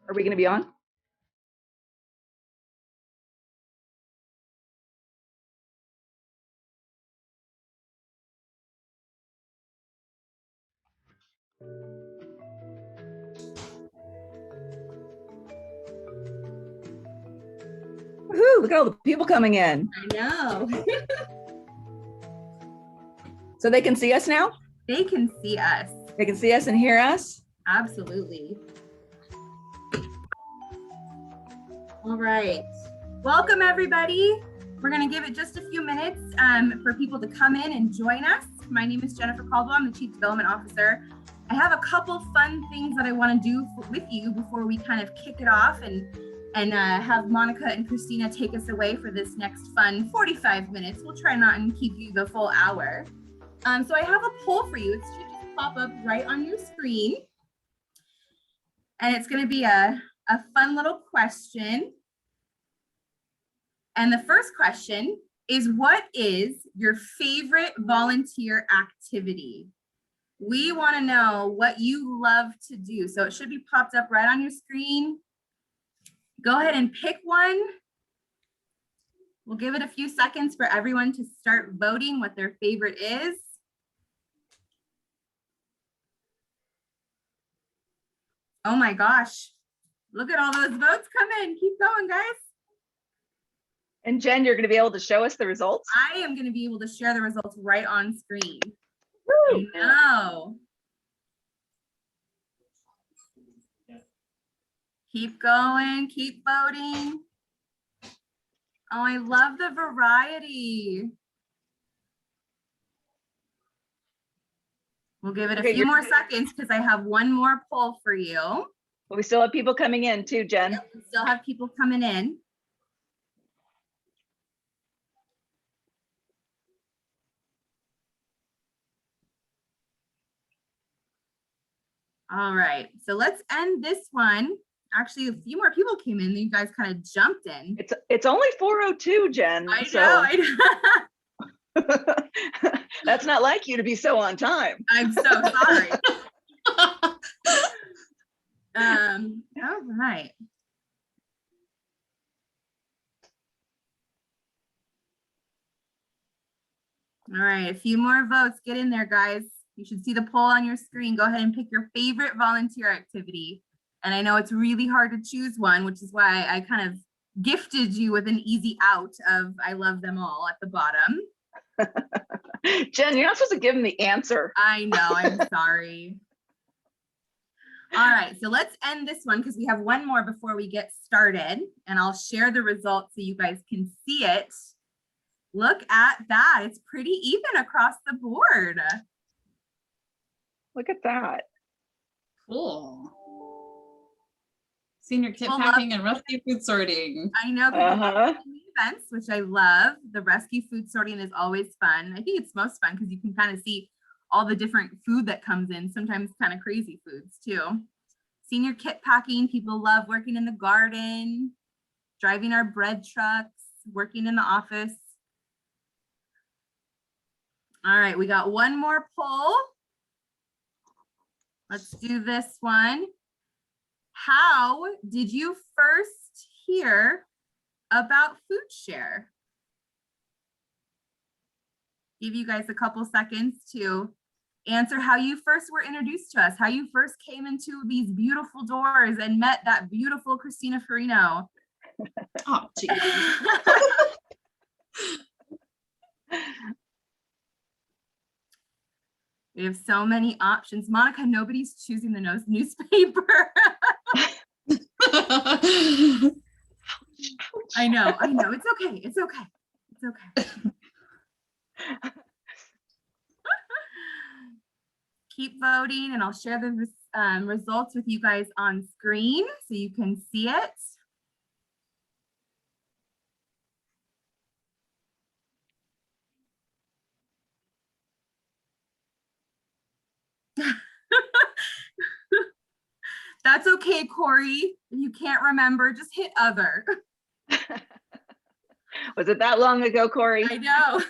Are we going to be on? Woohoo, look at all the people coming in. I know. So they can see us now? They can see us. They can see us and hear us? Absolutely. All right. Welcome, everybody. We're going to give it just a few minutes for people to come in and join us. My name is Jennifer Caldwell. I'm the Chief Development Officer. I have a couple fun things that I want to do with you before we kind of kick it off and have Monica and Christina take us away for this next fun 45 minutes. We'll try not and keep you the full hour. So I have a poll for you. It should just pop up right on your screen. And it's going to be a fun little question. And the first question is, what is your favorite volunteer activity? We want to know what you love to do. So it should be popped up right on your screen. Go ahead and pick one. We'll give it a few seconds for everyone to start voting what their favorite is. Oh my gosh. Look at all those votes come in. Keep going, guys. And Jen, you're going to be able to show us the results? I am going to be able to share the results right on screen. Woo! I know. Keep going, keep voting. Oh, I love the variety. We'll give it a few more seconds because I have one more poll for you. But we still have people coming in too, Jen. Yep, we still have people coming in. All right, so let's end this one. Actually, a few more people came in. You guys kind of jumped in. It's only 4:02, Jen. I know. That's not like you to be so on time. I'm so sorry. All right. All right, a few more votes. Get in there, guys. You should see the poll on your screen. Go ahead and pick your favorite volunteer activity. And I know it's really hard to choose one, which is why I kind of gifted you with an easy out of I love them all at the bottom. Jen, you're not supposed to give them the answer. I know, I'm sorry. All right, so let's end this one because we have one more before we get started, and I'll share the results so you guys can see it. Look at that. It's pretty even across the board. Look at that. Cool. Senior kit packing and rescue food sorting. I know, events, which I love. The rescue food sorting is always fun. I think it's most fun because you can kind of see all the different food that comes in, sometimes kind of crazy foods too. Senior kit packing, people love working in the garden, driving our bread trucks, working in the office. All right, we got one more poll. Let's do this one. How did you first hear about FoodShare? Give you guys a couple seconds to answer how you first were introduced to us, how you first came into these beautiful doors and met that beautiful Christina Forino. Oh, geez. We have so many options. Monica, nobody's choosing the newspaper. I know. It's okay. It's okay. It's okay. Keep voting and I'll share the results with you guys on screen so you can see it. That's okay, Corey. If you can't remember, just hit other. Was it that long ago, Corey? I know.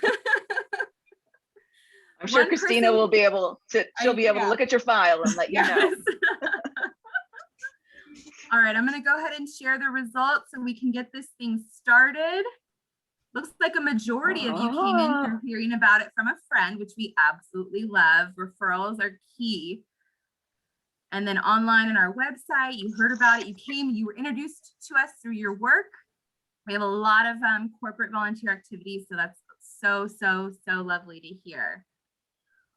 I'm sure Christina will be able to, she'll be able to look at your file and let you know. All right, I'm gonna go ahead and share the results so we can get this thing started. Looks like a majority of you came in through hearing about it from a friend, which we absolutely love. Referrals are key. And then online on our website, you heard about it, you were introduced to us through your work. We have a lot of corporate volunteer activities, so that's so lovely to hear.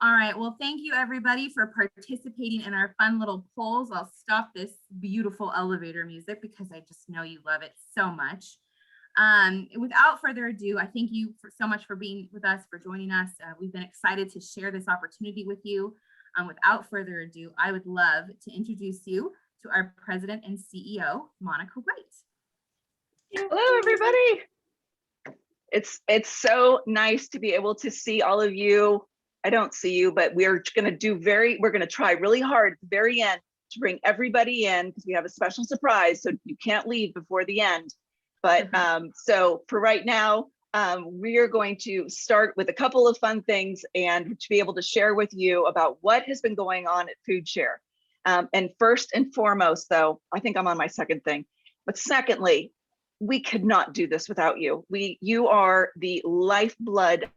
All right, well, thank you everybody for participating in our fun little polls. I'll stop this beautiful elevator music because I just know you love it so much. Without further ado, I thank you so much for being with us, for joining us. We've been excited to share this opportunity with you. Without further ado, I would love to introduce you to our President and CEO, Monica White. Hello, everybody. It's so nice to be able to see all of you. I don't see you, but we're going to try really hard at the very end to bring everybody in because we have a special surprise. So you can't leave before the end. But so for right now, we are going to start with a couple of fun things and to be able to share with you about what has been going on at Food Share. And first and foremost, though, I think I'm on my second thing, but secondly, we could not do this without you. You are the lifeblood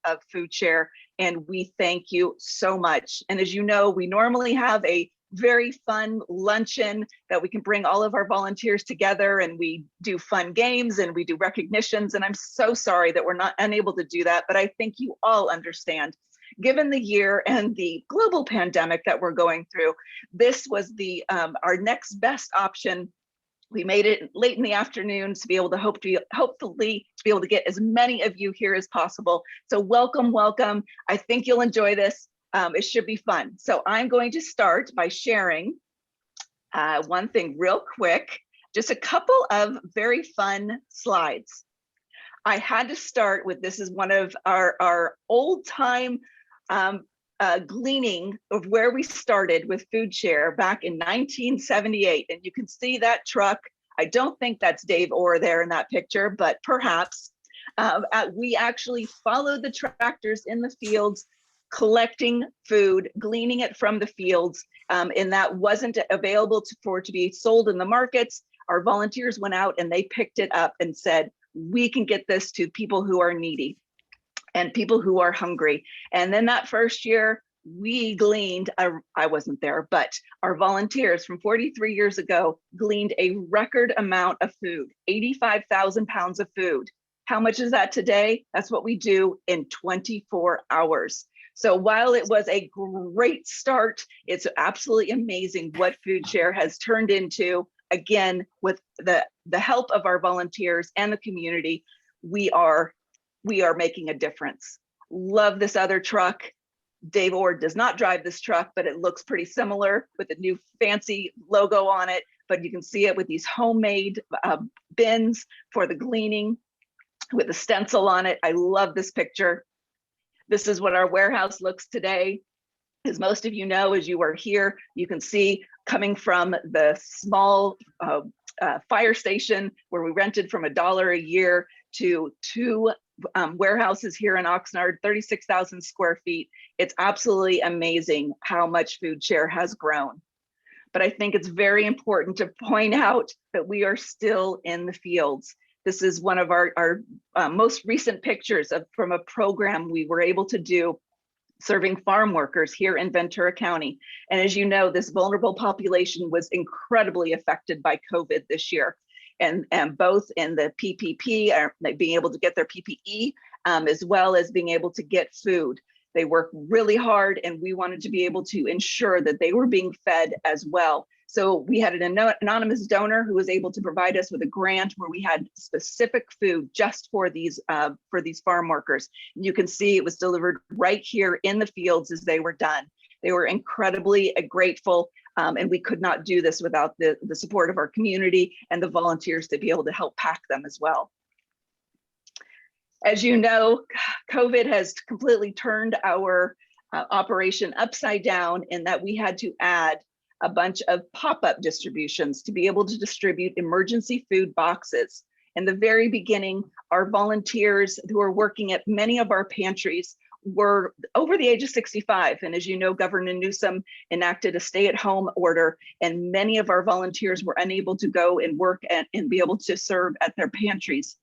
of Food Share, and we thank you so much. And as you know, we normally have a very fun luncheon that we can bring all of our volunteers together, and we do fun games and we do recognitions. And I'm so sorry that we're not unable to do that, but I think you all understand. Given the year and the global pandemic that we're going through, this was our next best option. We made it late in the afternoon to be able to hopefully to be able to get as many of you here as possible. So welcome. I think you'll enjoy this. It should be fun. So I'm going to start by sharing one thing real quick, just a couple of very fun slides. I had to start with, this is one of our old time gleaning of where we started with Food Share back in 1978. And you can see that truck. I don't think that's Dave Orr there in that picture, but perhaps. We actually followed the tractors in the fields, collecting food, gleaning it from the fields, and that wasn't available to be sold in the markets. Our volunteers went out and they picked it up and said, we can get this to people who are needy and people who are hungry. And then that first year, we gleaned, I wasn't there, but our volunteers from 43 years ago gleaned a record amount of food, 85,000 pounds of food. How much is that today? That's what we do in 24 hours. So while it was a great start, it's absolutely amazing what Food Share has turned into. Again, with the help of our volunteers and the community, we are making a difference. Love this other truck. Dave Orr does not drive this truck, but it looks pretty similar with a new fancy logo on it. But you can see it with these homemade bins for the gleaning with a stencil on it. I love this picture. This is what our warehouse looks today. As most of you know, as you are here, you can see coming from the small fire station where we rented from $1 a year to two warehouses here in Oxnard, 36,000 square feet. It's absolutely amazing how much Food Share has grown. But I think it's very important to point out that we are still in the fields. This is one of our most recent pictures from a program we were able to do serving farm workers here in Ventura County. And as you know, this vulnerable population was incredibly affected by COVID this year. And both in the PPP, being able to get their PPE, as well as being able to get food. They work really hard, and we wanted to be able to ensure that they were being fed as well. So we had an anonymous donor who was able to provide us with a grant where we had specific food just for these farm workers. And you can see it was delivered right here in the fields as they were done. They were incredibly grateful, and we could not do this without the support of our community and the volunteers to be able to help pack them as well. As you know, COVID has completely turned our operation upside down in that we had to add a bunch of pop-up distributions to be able to distribute emergency food boxes. In the very beginning, our volunteers who are working at many of our pantries were over the age of 65. And as you know, Governor Newsom enacted a stay-at-home order, and many of our volunteers were unable to go and work and be able to serve at their pantries.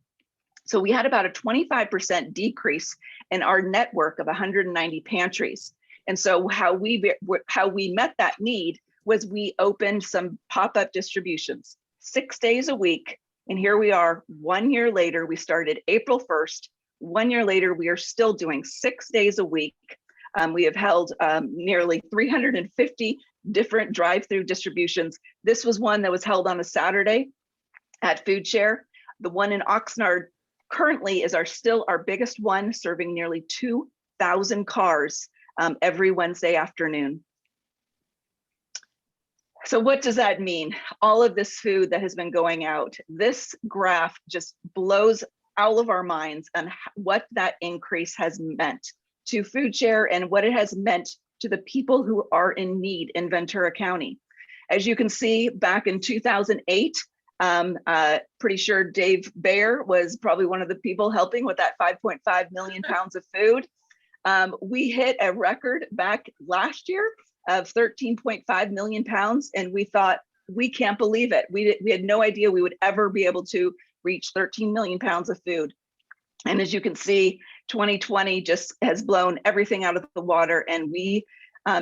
So we had about a 25% decrease in our network of 190 pantries. And so how we met that need was we opened some pop-up distributions 6 days a week. And here we are 1 year later. We started April 1st. 1 year later, we are still doing 6 days a week. We have held nearly 350 different drive-through distributions. This was one that was held on a Saturday at Food Share. The one in Oxnard currently is still our biggest one, serving nearly 2,000 cars every Wednesday afternoon. So what does that mean? All of this food that has been going out, this graph just blows all of our minds on what that increase has meant to Food Share and what it has meant to the people who are in need in Ventura County. As you can see, back in 2008, pretty sure Dave Bayer was probably one of the people helping with that 5.5 million pounds of food. We hit a record back last year of 13.5 million pounds, and we thought, we can't believe it. We had no idea we would ever be able to reach 13 million pounds of food. And as you can see, 2020 just has blown everything out of the water, and we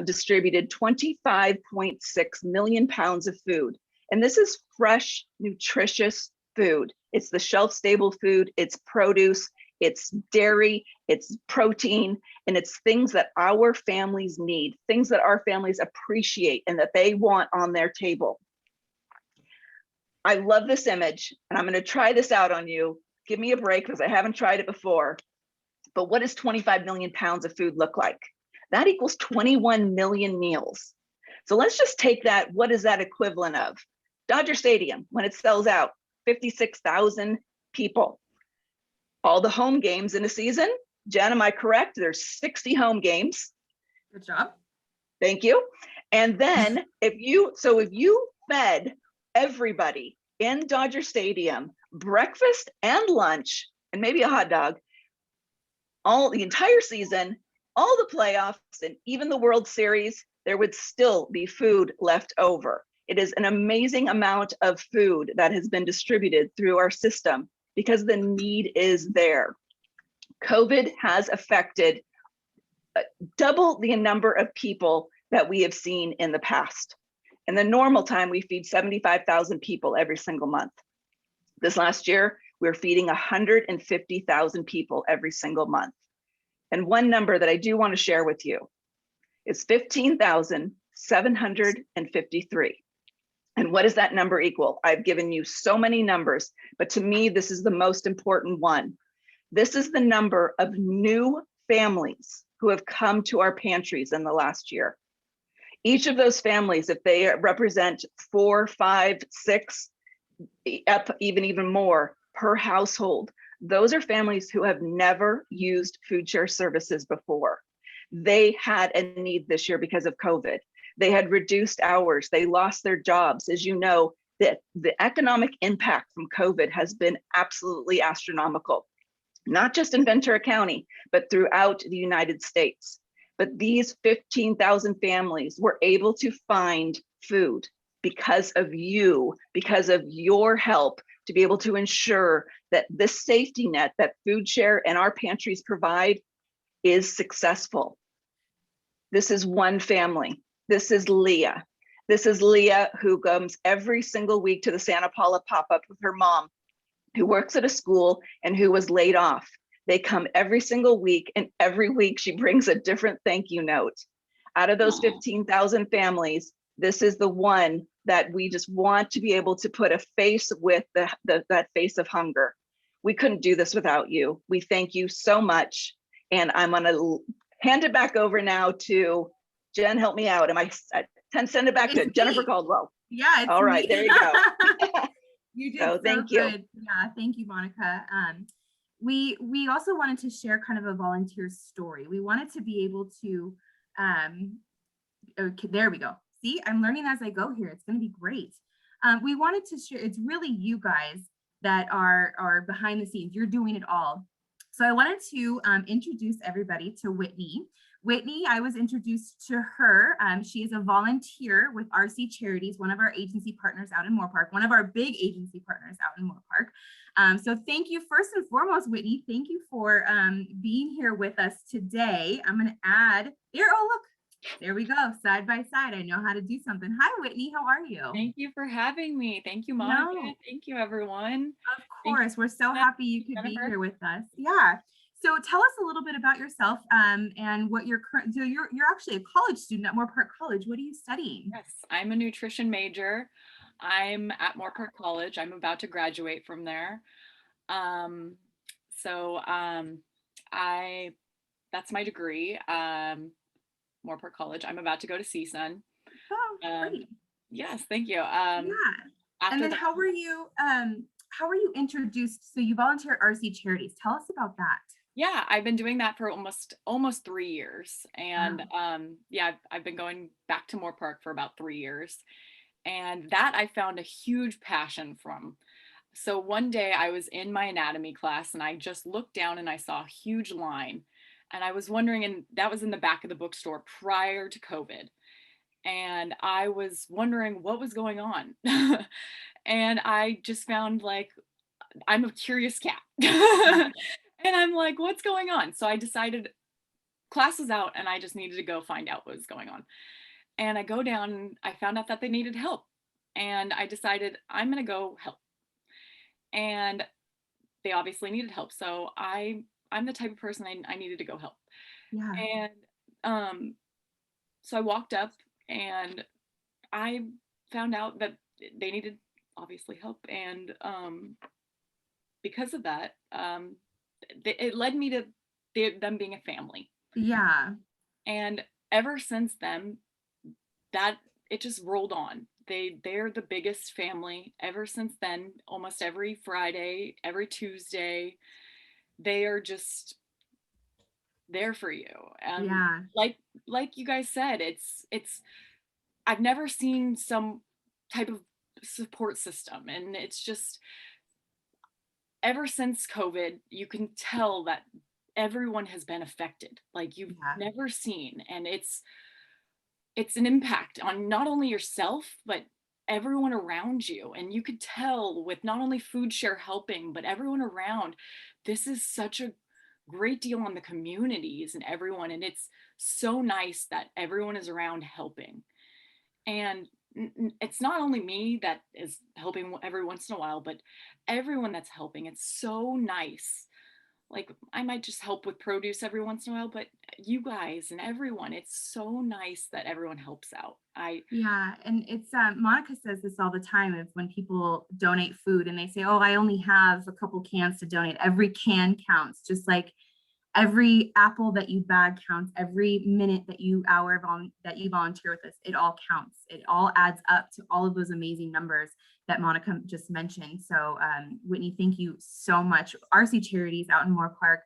distributed 25.6 million pounds of food. And this is fresh, nutritious food. It's the shelf-stable food, it's produce, it's dairy, it's protein, and it's things that our families need, things that our families appreciate and that they want on their table. I love this image, and I'm going to try this out on you. Give me a break because I haven't tried it before. But what does 25 million pounds of food look like? That equals 21 million meals. So let's just take that. What is that equivalent of? Dodger Stadium, when it sells out, 56,000 people. All the home games in a season. Jen, am I correct? There's 60 home games. Good job. Thank you. And then if you fed everybody in Dodger Stadium breakfast and lunch and maybe a hot dog all the entire season, all the playoffs, and even the World Series, there would still be food left over. It is an amazing amount of food that has been distributed through our system because the need is there. COVID has affected double the number of people that we have seen in the past. In the normal time, we feed 75,000 people every single month. This last year, we're feeding 150,000 people every single month. And one number that I do want to share with you is 15,753. And what does that number equal? I've given you so many numbers, but to me, this is the most important one. This is the number of new families who have come to our pantries in the last year. Each of those families, if they represent 4, 5, 6, even more per household, those are families who have never used food share services before. They had a need this year because of COVID. They had reduced hours, they lost their jobs. As you know, the economic impact from COVID has been absolutely astronomical, not just in Ventura County, but throughout the United States. But these 15,000 families were able to find food because of you, because of your help, to be able to ensure that this safety net that Food Share and our pantries provide is successful. This is one family. This is Leah. This is Leah, who comes every single week to the Santa Paula pop-up with her mom, who works at a school and who was laid off. They come every single week, and every week she brings a different thank you note. Out of those 15,000 families, this is the one that we just want to be able to put a face with that face of hunger. We couldn't do this without you. We thank you so much. And I'm gonna hand it back over now to Jen. Help me out. Send it back to Jennifer Caldwell. Yeah. All right, there you go. You did so thank you. Good. Yeah, thank you, Monica. We also wanted to share kind of a volunteer story. We wanted to be able to, okay, there we go. See, I'm learning as I go here. It's going to be great. We wanted to share, it's really you guys that are behind the scenes. You're doing it all. So I wanted to introduce everybody to Whitney. Whitney, I was introduced to her. She is a volunteer with RC Charities, one of our agency partners out in Moore Park, one of our big agency partners out in Moore Park. So thank you first and foremost, Whitney. Thank you for being here with us today. I'm going to add there. Oh, look, there we go. Side by side. I know how to do something. Hi, Whitney. How are you? Thank you for having me. Thank you, Monica. No. Thank you, everyone. Of course. We're so happy you could be here with us. Yeah. So tell us a little bit about yourself and what you're current. So you're actually a college student at Moore Park College. What are you studying? Yes, I'm a nutrition major. I'm at Moore Park College. I'm about to graduate from there. That's my degree. Moore Park College. I'm about to go to CSUN. Oh, great. Yes, thank you. Yeah. And then how were you introduced? So you volunteer at RC Charities. Tell us about that. Yeah, I've been doing that for almost 3 years. And yeah, I've been going back to Moore Park for about 3 years. And that I found a huge passion from. So one day I was in my anatomy class and I just looked down and I saw a huge line. And I was wondering, and that was in the back of the bookstore prior to COVID. And I was wondering what was going on. And I just found, like, I'm a curious cat. And I'm like, what's going on? So I decided class was out and I just needed to go find out what was going on. And I go down and I found out that they needed help. And I decided I'm going to go help. And they obviously needed help. So I'm the type of person I needed to go help. Yeah. And so I walked up and I found out that they needed obviously help. And because of that, it led me to them being a family. Yeah. And ever since then, that it just rolled on. They're the biggest family. Ever since then, almost every Friday, every Tuesday, they are just there for you. And yeah. like you guys said, it's I've never seen some type of support system, and it's just ever since COVID, you can tell that everyone has been affected like you've never seen. And it's an impact on not only yourself, but everyone around you. And you could tell with not only Food Share helping, but everyone around, this is such a great deal on the communities and everyone. And it's so nice that everyone is around helping. And it's not only me that is helping every once in a while, but everyone that's helping. It's so nice. Like, I might just help with produce every once in a while, but you guys and everyone, it's so nice that everyone helps out. Yeah. And it's Monica says this all the time, of when people donate food and they say, oh, I only have a couple cans to donate. Every can counts. Just like every apple that you bag counts, every minute that you volunteer with us, it all counts. It all adds up to all of those amazing numbers that Monica just mentioned. So Whitney, thank you so much. RC Charities out in Moore Park.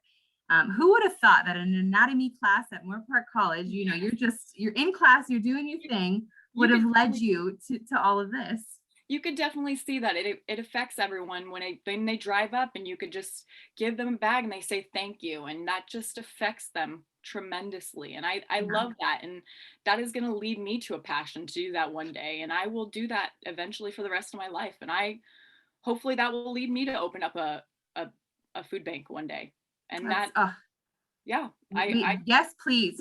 Who would have thought that an anatomy class at Moore Park College, you know, you're in class, you're doing your thing, would have led you to all of this. You could definitely see that it affects everyone when they drive up, and you could just give them a bag and they say thank you, and that just affects them tremendously. And I love that, and that is going to lead me to a passion to do that one day, and I will do that eventually for the rest of my life. And hopefully that will lead me to open up a food bank one day. And yes, please.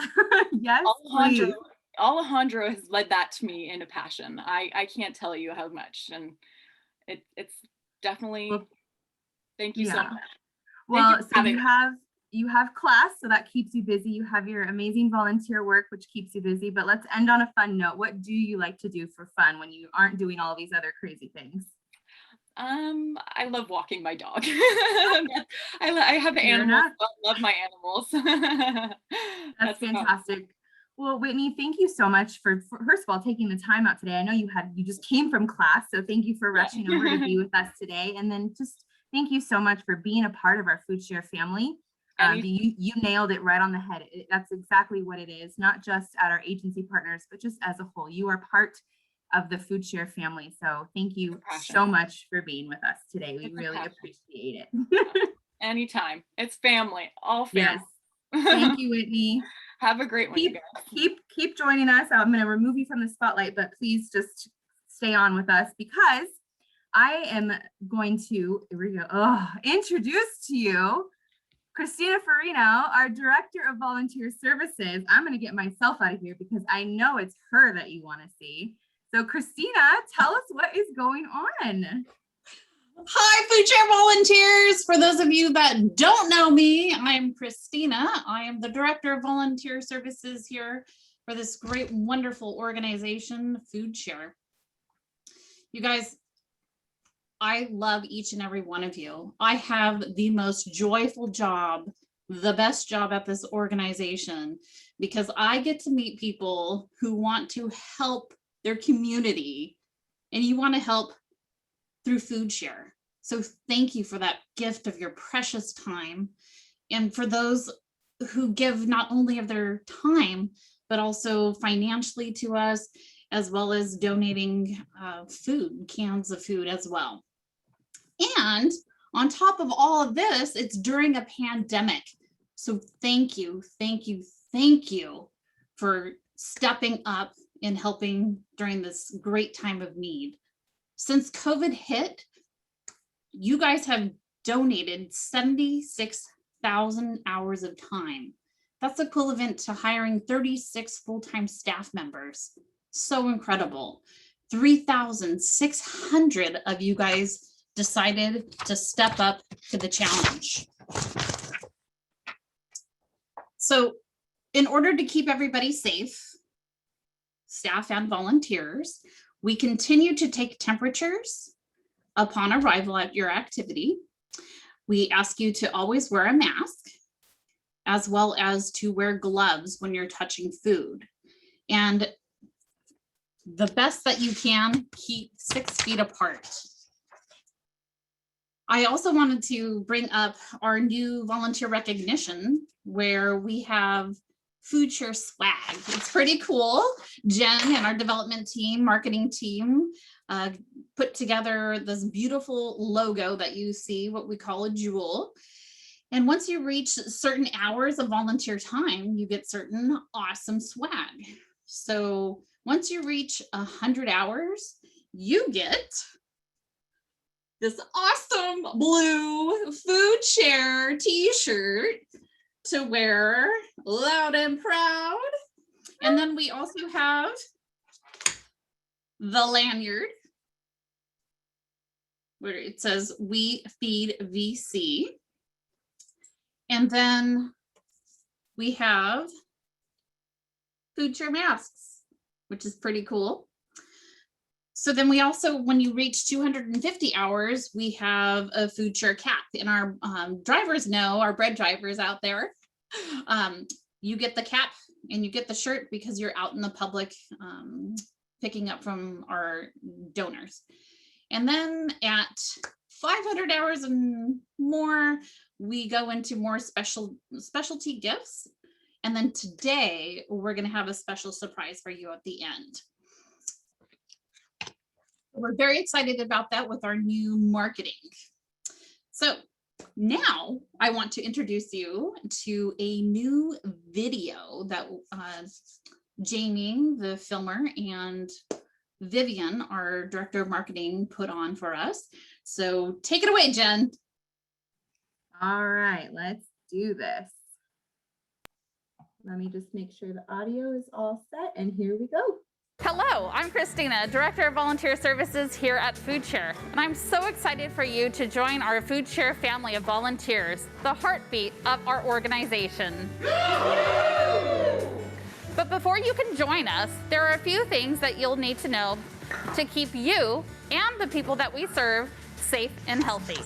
Yes, please. Alejandro has led that to me in a passion. I can't tell you how much, and it's definitely, thank you so much. Well, so you have class, so that keeps you busy. You have your amazing volunteer work, which keeps you busy. But let's end on a fun note. What do you like to do for fun when you aren't doing all these other crazy things? I love walking my dog. I have animals. So I love my animals. That's fantastic. Well, Whitney, thank you so much for first of all taking the time out today. I know you just came from class, so thank you for rushing over to be with us today. And then just thank you so much for being a part of our Food Share family. You nailed it right on the head. That's exactly what it is, not just at our agency partners, but just as a whole. You are part of the Food Share family. So thank you so much for being with us today. We really appreciate it. Anytime. It's family, all family. Yes. Thank you, Whitney. Have a great one, you guys. Keep joining us. I'm going to remove you from the spotlight, but please just stay on with us because I am going to introduce to you Christina Forino, our Director of Volunteer Services. I'm going to get myself out of here because I know it's her that you want to see. So Christina, tell us what is going on. Hi, Food Share volunteers. For those of you that don't know me, I'm Christina. I am the Director of Volunteer Services here for this great, wonderful organization, Food Share. You guys, I love each and every one of you. I have the most joyful job, the best job at this organization, because I get to meet people who want to help their community, and you want to help through Food Share. So thank you for that gift of your precious time. And for those who give not only of their time, but also financially to us, as well as donating food, cans of food as well. And on top of all of this, it's during a pandemic. So thank you, thank you, thank you for stepping up and helping during this great time of need. Since COVID hit, you guys have donated 76,000 hours of time. That's equivalent to hiring 36 full-time staff members. So incredible. 3,600 of you guys decided to step up to the challenge. So in order to keep everybody safe, staff and volunteers, we continue to take temperatures upon arrival at your activity. We ask you to always wear a mask, as well as to wear gloves when you're touching food. And the best that you can, keep 6 feet apart. I also wanted to bring up our new volunteer recognition where we have Food Share swag. It's pretty cool. Jen and our development team, marketing team, put together this beautiful logo that you see, what we call a jewel. And once you reach certain hours of volunteer time, you get certain awesome swag. So once you reach 100 hours, you get this awesome blue Food Share t-shirt to wear loud and proud. And then we also have the lanyard where it says "We Feed VC." And then we have Food Share masks, which is pretty cool. So then we also, when you reach 250 hours, we have a Food Share cap. And our drivers know, our bread drivers out there, you get the cap and you get the shirt because you're out in the public picking up from our donors. And then at 500 hours and more, we go into more specialty gifts. And then today, we're going to have a special surprise for you at the end. We're very excited about that with our new marketing. So now I want to introduce you to a new video that Jamie, the filmer, and Vivian, our director of marketing, put on for us. So take it away, Jen. All right, let's do this. Let me just make sure the audio is all set, and here we go. Hello, I'm Christina, Director of Volunteer Services here at Food Share, and I'm so excited for you to join our Food Share family of volunteers, the heartbeat of our organization. But before you can join us, there are a few things that you'll need to know to keep you and the people that we serve safe and healthy.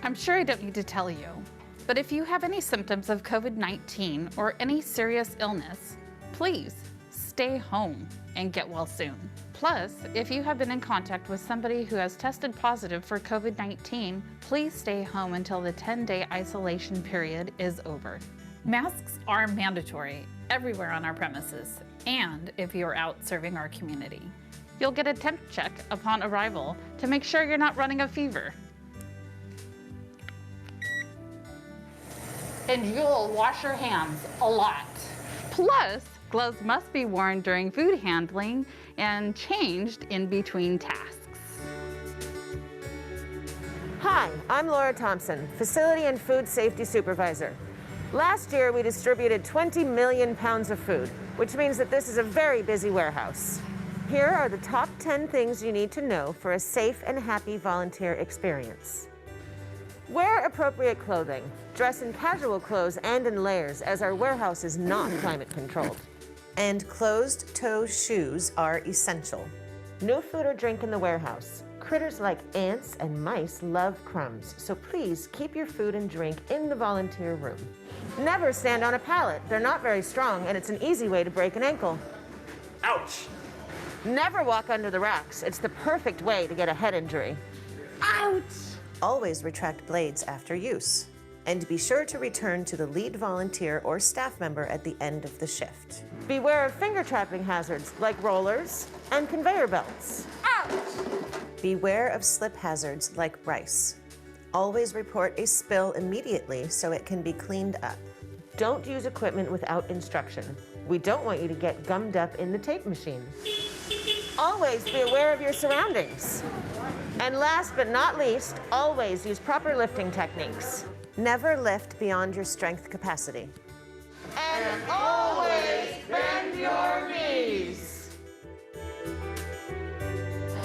I'm sure I don't need to tell you, but if you have any symptoms of COVID-19 or any serious illness, please stay home and get well soon. Plus, if you have been in contact with somebody who has tested positive for COVID-19, please stay home until the 10-day isolation period is over. Masks are mandatory everywhere on our premises, and if you're out serving our community. You'll get a temp check upon arrival to make sure you're not running a fever. and you'll wash your hands a lot. Plus, gloves must be worn during food handling and changed in between tasks. Hi, I'm Laura Thompson, Facility and Food Safety Supervisor. Last year, we distributed 20 million pounds of food, which means that this is a very busy warehouse. Here are the top 10 things you need to know for a safe and happy volunteer experience. Wear appropriate clothing. Dress in casual clothes and in layers, as our warehouse is not climate controlled. And closed-toe shoes are essential. No food or drink in the warehouse. Critters like ants and mice love crumbs, so please keep your food and drink in the volunteer room. Never stand on a pallet. They're not very strong, and it's an easy way to break an ankle. Ouch! Never walk under the racks. It's the perfect way to get a head injury. Ouch! Always retract blades after use. And be sure to return to the lead volunteer or staff member at the end of the shift. Beware of finger trapping hazards like rollers and conveyor belts. Ouch! Beware of slip hazards like rice. Always report a spill immediately so it can be cleaned up. Don't use equipment without instruction. We don't want you to get gummed up in the tape machine. Always be aware of your surroundings. And last but not least, always use proper lifting techniques. Never lift beyond your strength capacity. And always bend your knees.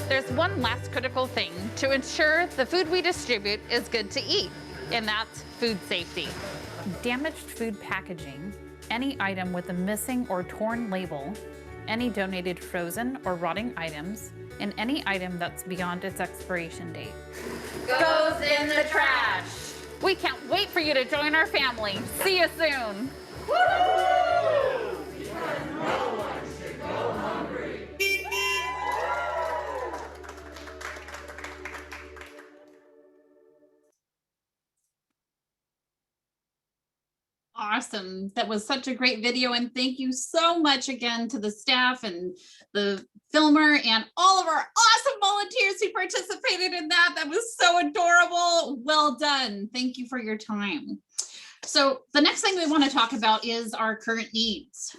There's one last critical thing to ensure the food we distribute is good to eat, and that's food safety. Damaged food packaging, any item with a missing or torn label, any donated frozen or rotting items, and any item that's beyond its expiration date goes in the trash. We can't wait for you to join our family. See you soon. Awesome. That was such a great video. And thank you so much again to the staff and the filmer and all of our awesome volunteers who participated in that. That was so adorable. Well done. Thank you for your time. So the next thing we want to talk about is our current needs.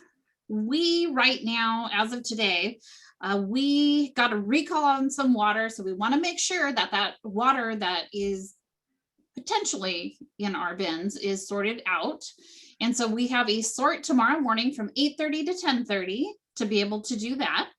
We right now, as of today, we got a recall on some water. So we want to make sure that that water that is potentially in our bins is sorted out. And so we have a sort tomorrow morning from 8:30 to 10:30 to be able to do that.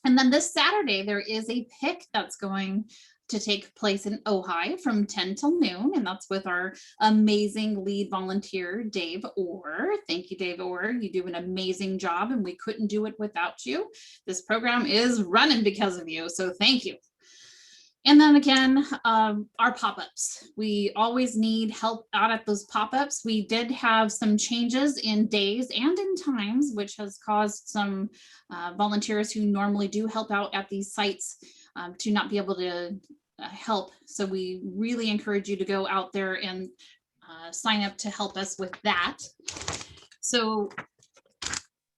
And then this Saturday, there is a pick that's going to take place in Ojai from 10 till noon. And that's with our amazing lead volunteer, Dave Orr. Thank you, Dave Orr. You do an amazing job and we couldn't do it without you. This program is running because of you. So thank you. And then again, our pop-ups. We always need help out at those pop-ups. We did have some changes in days and in times, which has caused some volunteers who normally do help out at these sites to not be able to help. So we really encourage you to go out there and sign up to help us with that. So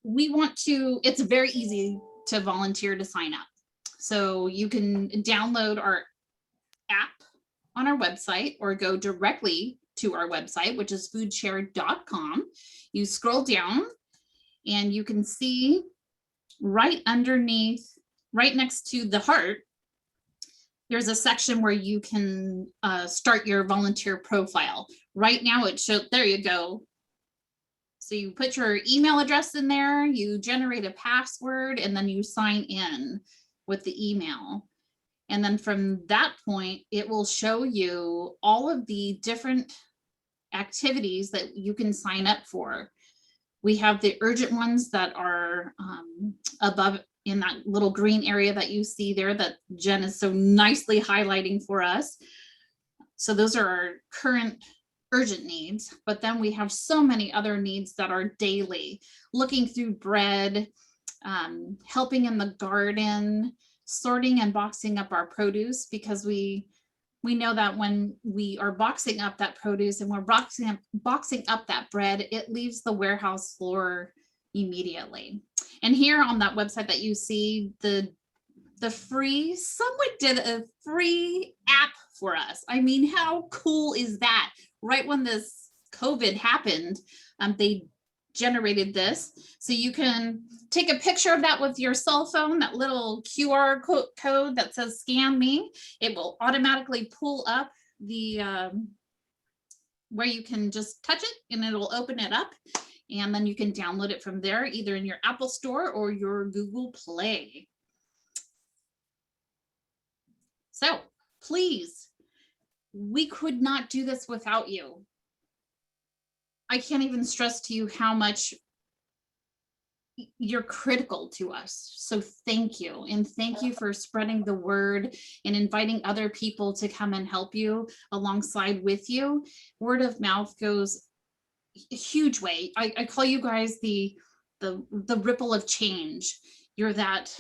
we want to, it's very easy to volunteer to sign up. So you can download our app on our website or go directly to our website, which is foodshare.com. You scroll down and you can see right underneath, right next to the heart, there's a section where you can start your volunteer profile. Right now it shows, there you go. So you put your email address in there, you generate a password, and then you sign in with the email. And then from that point, it will show you all of the different activities that you can sign up for. We have the urgent ones that are above in that little green area that you see there that Jen is so nicely highlighting for us. So those are our current urgent needs, but then we have so many other needs that are daily, looking through bread, helping in the garden, sorting and boxing up our produce, because we know that when we are boxing up that produce and we're boxing up that bread, it leaves the warehouse floor immediately. And here on that website that you see, the free, someone did a free app for us. I mean, how cool is that? Right when this COVID happened, they generated this. So you can take a picture of that with your cell phone, that little QR code that says scan me. It will automatically pull up the where you can just touch it and it'll open it up. And then you can download it from there, either in your Apple Store or your Google Play. So please, we could not do this without you. I can't even stress to you how much you're critical to us. So thank you. And thank you for spreading the word and inviting other people to come and help you alongside with you. Word of mouth goes a huge way. I call you guys the ripple of change. You're that,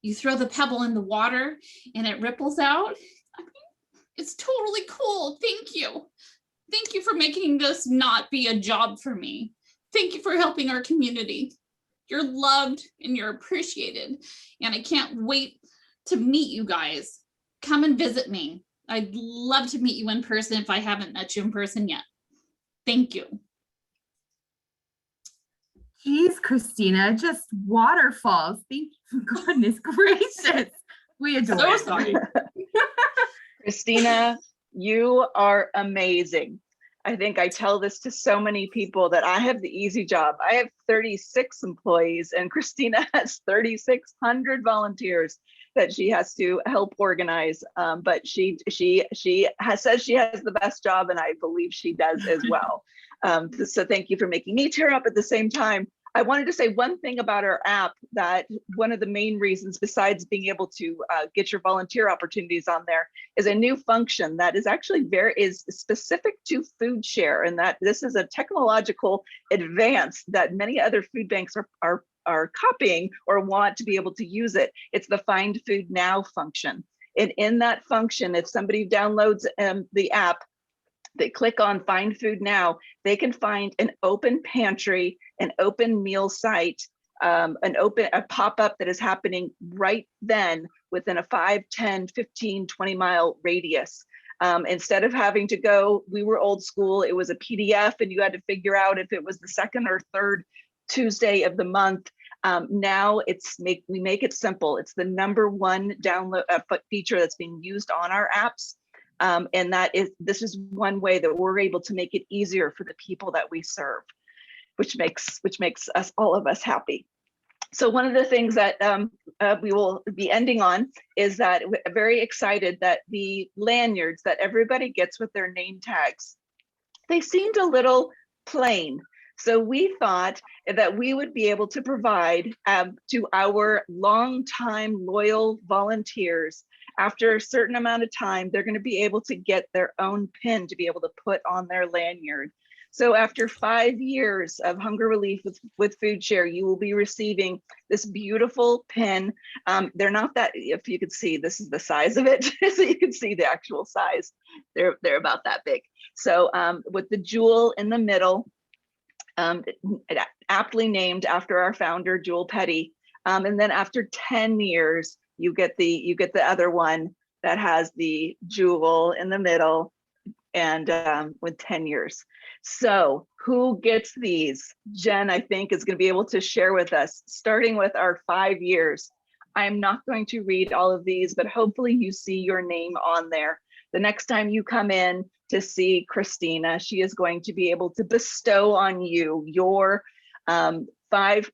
you throw the pebble in the water and it ripples out. I mean, it's totally cool. Thank you. Thank you for making this not be a job for me. Thank you for helping our community. You're loved and you're appreciated. And I can't wait to meet you guys. Come and visit me. I'd love to meet you in person if I haven't met you in person yet. Thank you. Geez, Christina, just waterfalls. Thank you. Goodness gracious. We adore So it. sorry. Christina, you are amazing. I think I tell this to so many people that I have the easy job. I have 36 employees and Christina has 3,600 volunteers that she has to help organize. But she says she has the best job, and I believe she does as well. So thank you for making me tear up at the same time. I wanted to say one thing about our app, that one of the main reasons, besides being able to get your volunteer opportunities on there, is a new function that is actually is specific to food share, and that this is a technological advance that many other food banks are copying or want to be able to use it. It's the Find Food Now function. And in that function, if somebody downloads the app, they click on Find Food Now, they can find an open pantry, an open meal site, a pop-up that is happening right then within a 5, 10, 15, 20 mile radius. Instead of having to go, we were old school, it was a PDF and you had to figure out if it was the second or third Tuesday of the month. Now we make it simple. It's the #1 download feature that's being used on our apps. And this is one way that we're able to make it easier for the people that we serve, which makes all of us happy. So one of the things that we will be ending on is that we're very excited that the lanyards that everybody gets with their name tags, they seemed a little plain. So we thought that we would be able to provide to our longtime loyal volunteers, after a certain amount of time, they're going to be able to get their own pin to be able to put on their lanyard. So after 5 years of hunger relief with Food Share, you will be receiving this beautiful pin. They're not that, if you could see, this is the size of it, so you can see the actual size. They're about that big. So with the jewel in the middle, aptly named after our founder, Jewel Petty. And then after 10 years, you get the other one that has the jewel in the middle, and with 10 years. So who gets these? Jen, I think, is going to be able to share with us, starting with our 5 years. I'm not going to read all of these, but hopefully you see your name on there. The next time you come in to see Christina, she is going to be able to bestow on you your 5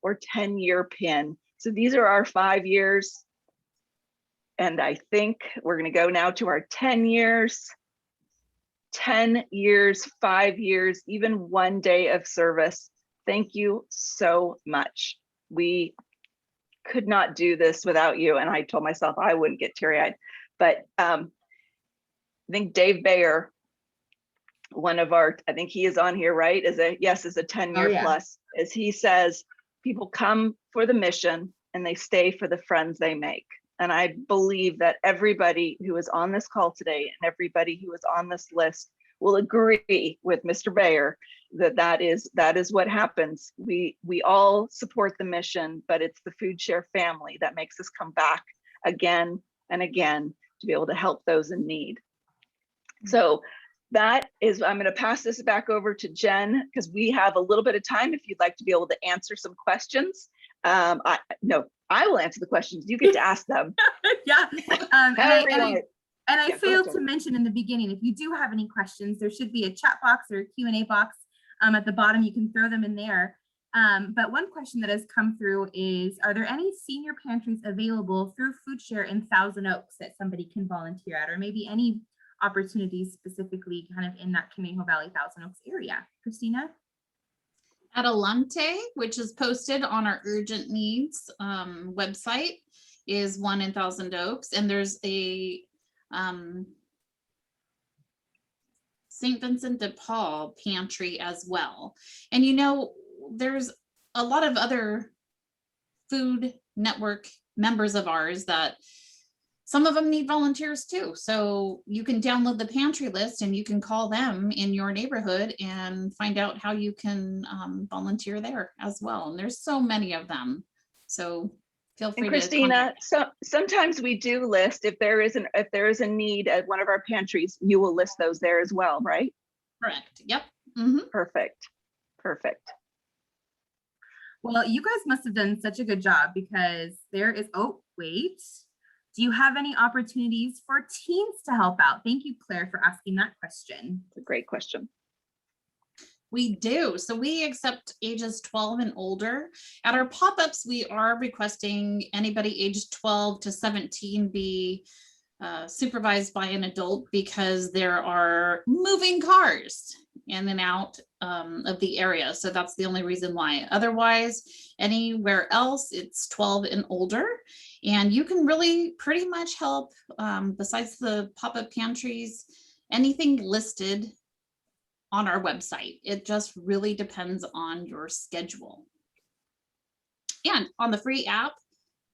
or 10 year pin. So these are our 5 years. And I think we're going to go now to our 10 years. 10 years, 5 years, even 1 day of service. Thank you so much. We could not do this without you. And I told myself I wouldn't get teary-eyed. But I think Dave Bayer, one of our, I think he is on here, right? Is a 10-year plus. As he says, people come for the mission and they stay for the friends they make. And I believe that everybody who is on this call today and everybody who is on this list will agree with Mr. Bayer that is what happens. We all support the mission, but it's the Food Share family that makes us come back again and again to be able to help those in need. So that is, I'm going to pass this back over to Jen because we have a little bit of time if you'd like to be able to answer some questions. I will answer the questions. You get to ask them. Yeah. And I Yeah, failed to mention in the beginning, if you do have any questions, there should be a chat box or a Q&A box at the bottom. You can throw them in there. But one question that has come through is, are there any senior pantries available through Food Share in Thousand Oaks that somebody can volunteer at, or maybe any opportunities specifically kind of in that Conejo Valley, Thousand Oaks area? Christina? Adelante, which is posted on our urgent needs website, is one in Thousand Oaks, and there's a St. Vincent de Paul pantry as well. And you know, there's a lot of other Food Network members of ours that some of them need volunteers too. So you can download the pantry list and you can call them in your neighborhood and find out how you can volunteer there as well. And there's so many of them. So feel free. And Christina, so sometimes we do list if there is a need at one of our pantries, you will list those there as well, right? Correct. Yep. Perfect. Well, you guys must have done such a good job because there is, oh, wait. Do you have any opportunities for teens to help out? Thank you, Claire, for asking that question. It's a great question. We do. So we accept ages 12 and older. At our pop-ups, we are requesting anybody aged 12 to 17 be supervised by an adult because there are moving cars in and out of the area. So that's the only reason why. Otherwise, anywhere else, it's 12 and older. And you can really pretty much help, besides the pop-up pantries, anything listed on our website. It just really depends on your schedule. And on the free app,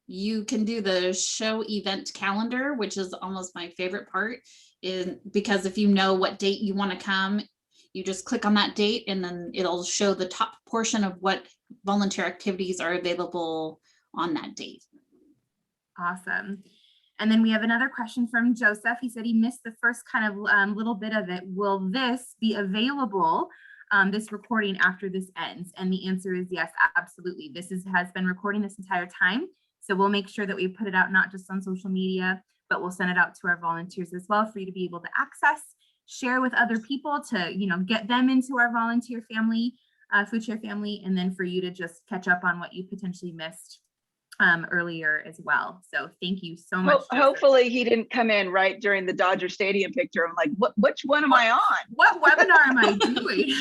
you can do the show event calendar, which is almost my favorite part, because if you know what date you want to come, you just click on that date and then it'll show the top portion of what volunteer activities are available on that date. Awesome. And then we have another question from Joseph. He said he missed the first kind of little bit of it. Will this be available, this recording, after this ends? And the answer is yes, absolutely. This has been recording this entire time. So we'll make sure that we put it out not just on social media, but we'll send it out to our volunteers as well for you to be able to access, share with other people to, you know, get them into our volunteer family, Food Share family, and then for you to just catch up on what you potentially missed earlier as well. So thank you so much. Hopefully he didn't come in right during the Dodger Stadium picture. I'm like, which one am I on? What webinar am I doing?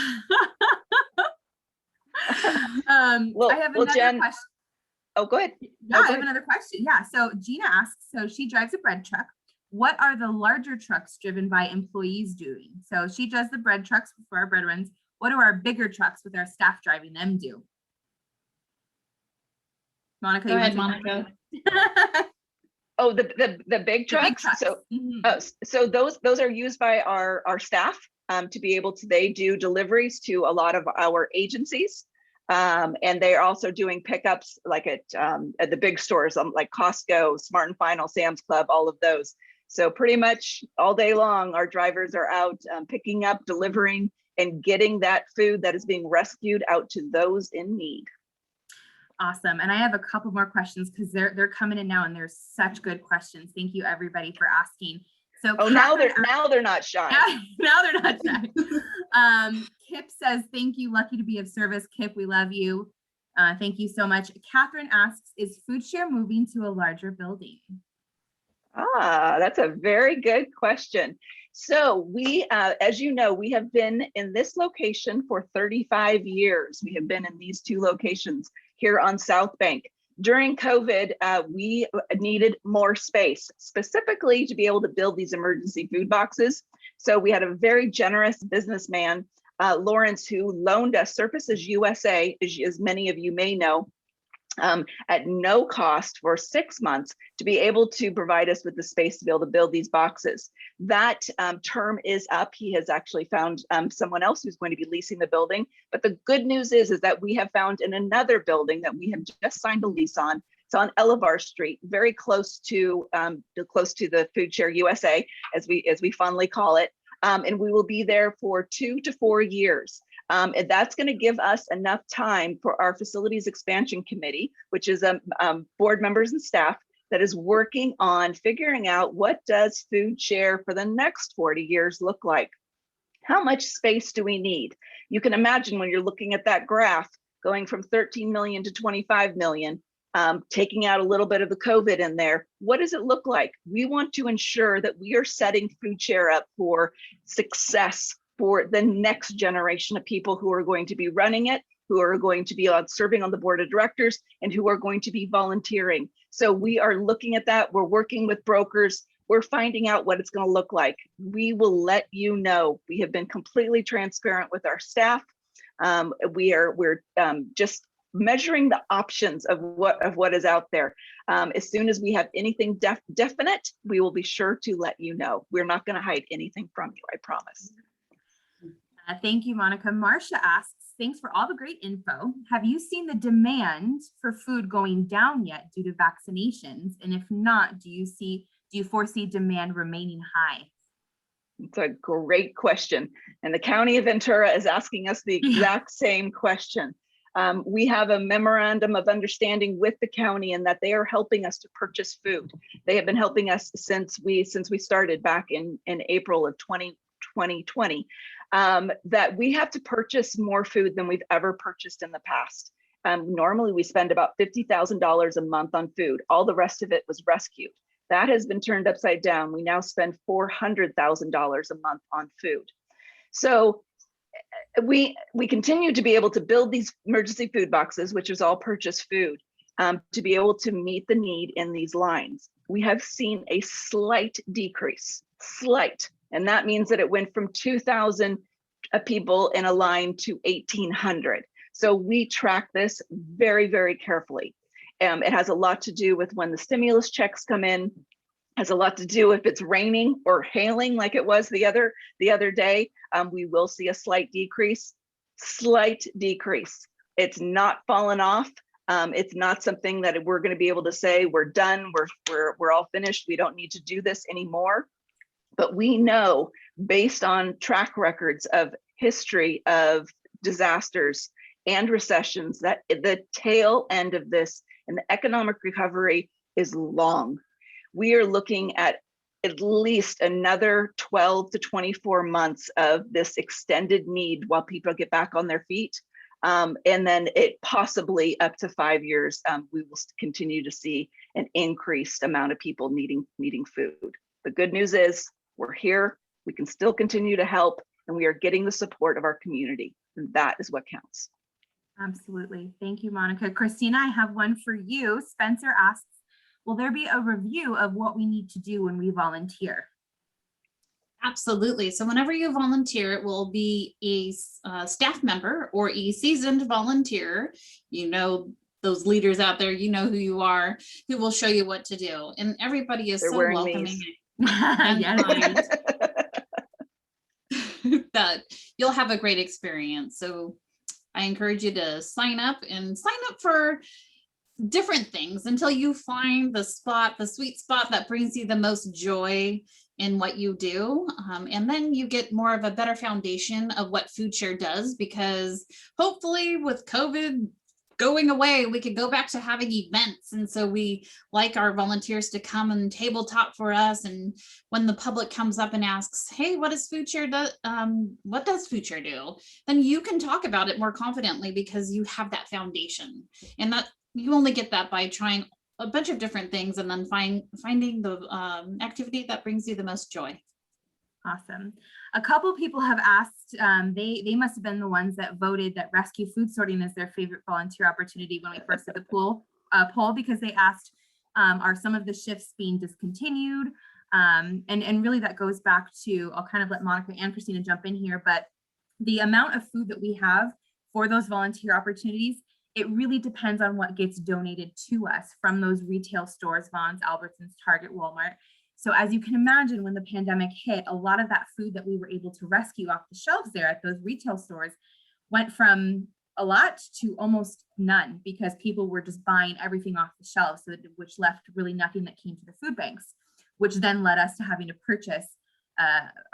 I have another Jen, question. Oh, go ahead. Yeah, I have another question. Yeah, so Gina asks, so she drives a bread truck. What are the larger trucks driven by employees doing? So she does the bread trucks for our bread runs. What do our bigger trucks with our staff driving them do? Monica, go ahead, Monica. Oh, the big trucks. So so those are used by our staff to be able to, they do deliveries to a lot of our agencies. And they are also doing pickups like at the big stores like Costco, Smart and Final, Sam's Club, all of those. So pretty much all day long, our drivers are out picking up, delivering, and getting that food that is being rescued out to those in need. Awesome. And I have a couple more questions because they're coming in now and there's such good questions. Thank you everybody for asking. So now they're not shy. Now they're not shy. Kip says, thank you. Lucky to be of service. Kip, we love you. Thank you so much. Catherine asks, is Food Share moving to a larger building? That's a very good question. So we, as you know, we have been in this location for 35 years. We have been in these two locations here on South Bank. During COVID, we needed more space, specifically to be able to build these emergency food boxes. So we had a very generous businessman, Lawrence, who loaned us Surfaces USA, as many of you may know, at no cost for 6 months to be able to provide us with the space to be able to build these boxes. That term is up. He has actually found someone else who's going to be leasing the building. But the good news is that we have found in another building that we have just signed a lease on. It's on Elevar Street, very close to the Food Share USA, as we fondly call it. And we will be there for 2 to 4 years. And that's going to give us enough time for our facilities expansion committee, which is board members and staff that is working on figuring out what does food share for the next 40 years look like. How much space do we need? You can imagine when you're looking at that graph going from 13 million to 25 million, taking out a little bit of the COVID in there, what does it look like? We want to ensure that we are setting food share up for success for the next generation of people who are going to be running it, who are going to be serving on the board of directors, and who are going to be volunteering. So we are looking at that. We're working with brokers. We're finding out what it's going to look like. We will let you know. We have been completely transparent with our staff. We're just measuring the options of what is out there. As soon as we have anything definite, we will be sure to let you know. We're not going to hide anything from you, I promise. Thank you, Monica. Marcia asks, thanks for all the great info. Have you seen the demand for food going down yet due to vaccinations? And if not, do you foresee demand remaining high? It's a great question. And the County of Ventura is asking us the exact same question. We have a memorandum of understanding with the county and that they are helping us to purchase food. They have been helping us since we started back in April of 2020, that we have to purchase more food than we've ever purchased in the past. Normally we spend about $50,000 a month on food. All the rest of it was rescued. That has been turned upside down. We now spend $400,000 a month on food. So we continue to be able to build these emergency food boxes, which is all purchased food, to be able to meet the need in these lines. We have seen a slight decrease, and that means that it went from 2,000 people in a line to 1,800. So we track this very, very carefully. It has a lot to do with when the stimulus checks come in, has a lot to do if it's raining or hailing like it was the other day. We will see a slight decrease. It's not fallen off. It's not something that we're going to be able to say we're done, we're all finished, we don't need to do this anymore. But we know, based on track records of history of disasters and recessions, that the tail end of this and the economic recovery is long. We are looking at least another 12 to 24 months of this extended need while people get back on their feet. And then it possibly up to 5 years, we will continue to see an increased amount of people needing food. The good news is we're here, we can still continue to help, and we are getting the support of our community. And that is what counts. Absolutely. Thank you, Monica. Christina, I have one for you. Spencer asks, will there be a review of what we need to do when we volunteer? Absolutely. So whenever you volunteer, it will be a staff member or a seasoned volunteer. You know, those leaders out there, you know who you are, who will show you what to do. And everybody is so welcoming and kind that you'll have a great experience. So I encourage you to sign up for different things until you find the sweet spot that brings you the most joy in what you do. And then you get more of a better foundation of what Food Share does, because hopefully with COVID going away, we could go back to having events. And so we like our volunteers to come and tabletop for us. And when the public comes up and asks, hey, what does Food Share do? What does Food Share do? Then you can talk about it more confidently because you have that foundation. And that you only get that by trying a bunch of different things and then finding the activity that brings you the most joy. Awesome. A couple people have asked, they must have been the ones that voted that rescue food sorting is their favorite volunteer opportunity when we first did the poll, because they asked, are some of the shifts being discontinued? And really that goes back to, I'll kind of let Monica and Christina jump in here, but the amount of food that we have for those volunteer opportunities, it really depends on what gets donated to us from those retail stores, Vons, Albertsons, Target, Walmart. So as you can imagine, when the pandemic hit, a lot of that food that we were able to rescue off the shelves there at those retail stores went from a lot to almost none, because people were just buying everything off the shelves, which left really nothing that came to the food banks, which then led us to having to purchase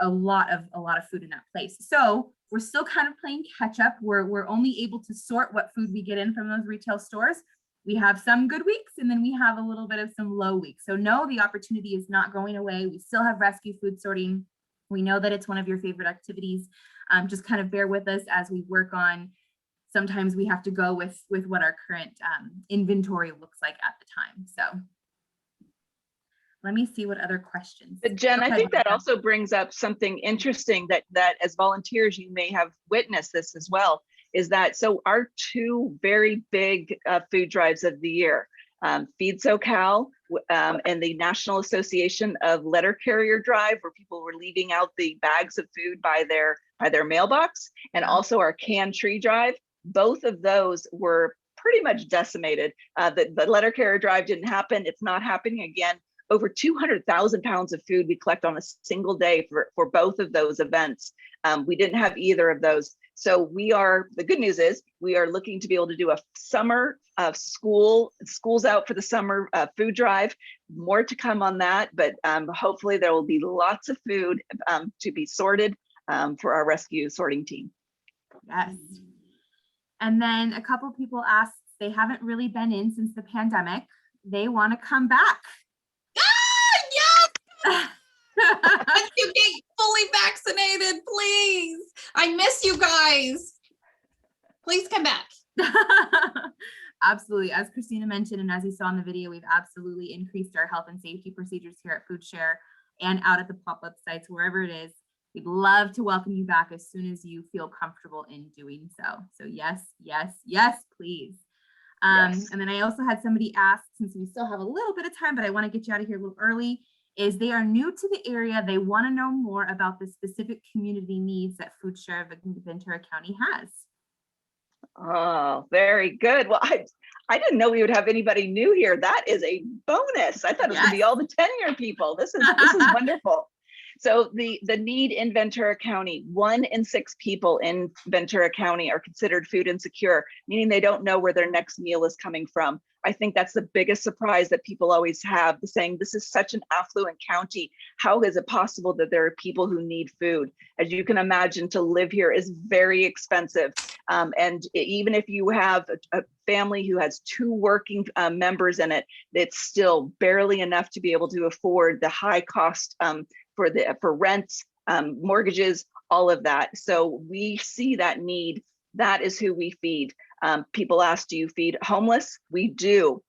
a lot of food in that place. So we're still kind of playing catch up. We're only able to sort what food we get in from those retail stores. We have some good weeks, and then we have a little bit of some low weeks. So no, the opportunity is not going away. We still have rescue food sorting. We know that it's one of your favorite activities. Just kind of bear with us as we work on. Sometimes we have to go with what our current inventory looks like at the time. So let me see what other questions. But Jen, I think that also brings up something interesting that as volunteers, you may have witnessed this as well, is that so our two very big food drives of the year, Feed SoCal and the National Association of Letter Carrier Drive, where people were leaving out the bags of food by their mailbox, and also our Can Tree Drive. Both of those were pretty much decimated. The Letter Carrier Drive didn't happen. It's not happening again. Over 200,000 pounds of food we collect on a single day for both of those events. We didn't have either of those. So the good news is we are looking to be able to do a summer schools out for the summer food drive. More to come on that, but hopefully there will be lots of food to be sorted for our rescue sorting team. Yes. And then a couple people asked, they haven't really been in since the pandemic. They want to come back. Yes! You get fully vaccinated, please. I miss you guys. Please come back. Absolutely. As Christina mentioned, and as you saw in the video, we've absolutely increased our health and safety procedures here at Food Share and out at the pop-up sites, wherever it is. We'd love to welcome you back as soon as you feel comfortable in doing so. So yes, yes, yes, please. Yes. And then I also had somebody ask, since we still have a little bit of time, but I want to get you out of here a little early, is they are new to the area. They want to know more about the specific community needs that Food Share of Ventura County has. Oh, very good. Well, I didn't know we would have anybody new here. That is a bonus. I thought it was going to be all the 10-year people. This is wonderful. So the need in Ventura County, 1 in 6 people in Ventura County are considered food insecure, meaning they don't know where their next meal is coming from. I think that's the biggest surprise that people always have, saying this is such an affluent county. How is it possible that there are people who need food? As you can imagine, to live here is very expensive. And even if you have a family who has 2 working members in it, it's still barely enough to be able to afford the high cost for rents, mortgages, all of that. So we see that need. That is who we feed. People ask, do you feed homeless? We do.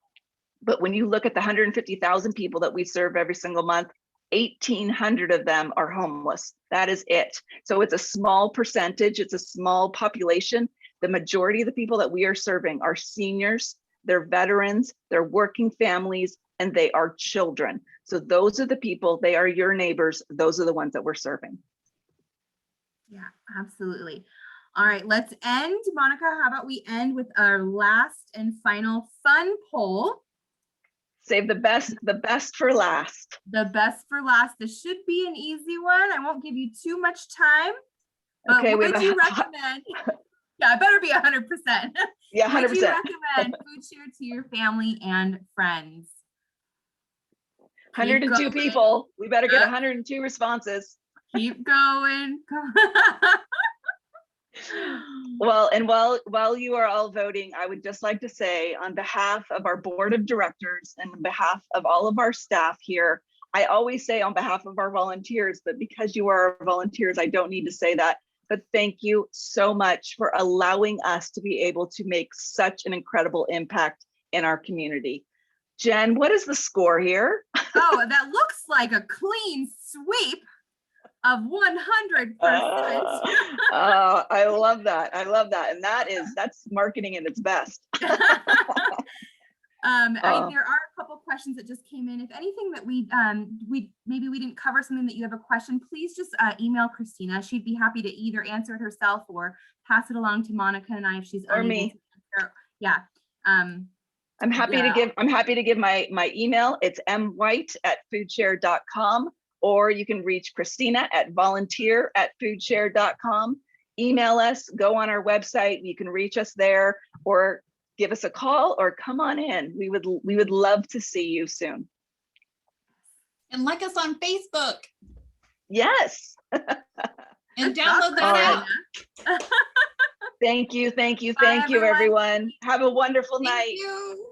But when you look at the 150,000 people that we serve every single month, 1,800 of them are homeless. That is it. So it's a small percentage. It's a small population. The majority of the people that we are serving are seniors, they're veterans, they're working families, and they are children. So those are the people, they are your neighbors. Those are the ones that we're serving. Yeah, absolutely. All right, let's end. Monica, how about we end with our last and final fun poll? Save the best for last. The best for last. This should be an easy one. I won't give you too much time. But okay, would you recommend? Yeah, it better be 100%. Yeah, 100%. Would you recommend Food Share to your family and friends? 102 people. We better get 102 responses. Keep going. Well, and while you are all voting, I would just like to say, on behalf of our board of directors and on behalf of all of our staff here, I always say on behalf of our volunteers, but because you are our volunteers, I don't need to say that. But thank you so much for allowing us to be able to make such an incredible impact in our community. Jen, what is the score here? Oh, that looks like a clean sweep of 100%. I love that. I love that. And that's marketing at its best. There are a couple questions that just came in. If anything that we didn't cover, something that you have a question, please just email Christina. She'd be happy to either answer it herself or pass it along to Monica and I if she's or me. Yeah. I'm happy to give my email. It's mwhite@foodshare.com, or you can reach Christina at volunteer@foodshare.com. Email us, go on our website. You can reach us there, or give us a call, or come on in. We would love to see you soon. And like us on Facebook. Yes. And download All that right. app. Thank you, thank you, Bye, thank you, everyone. everyone. Have a wonderful Thank night. you.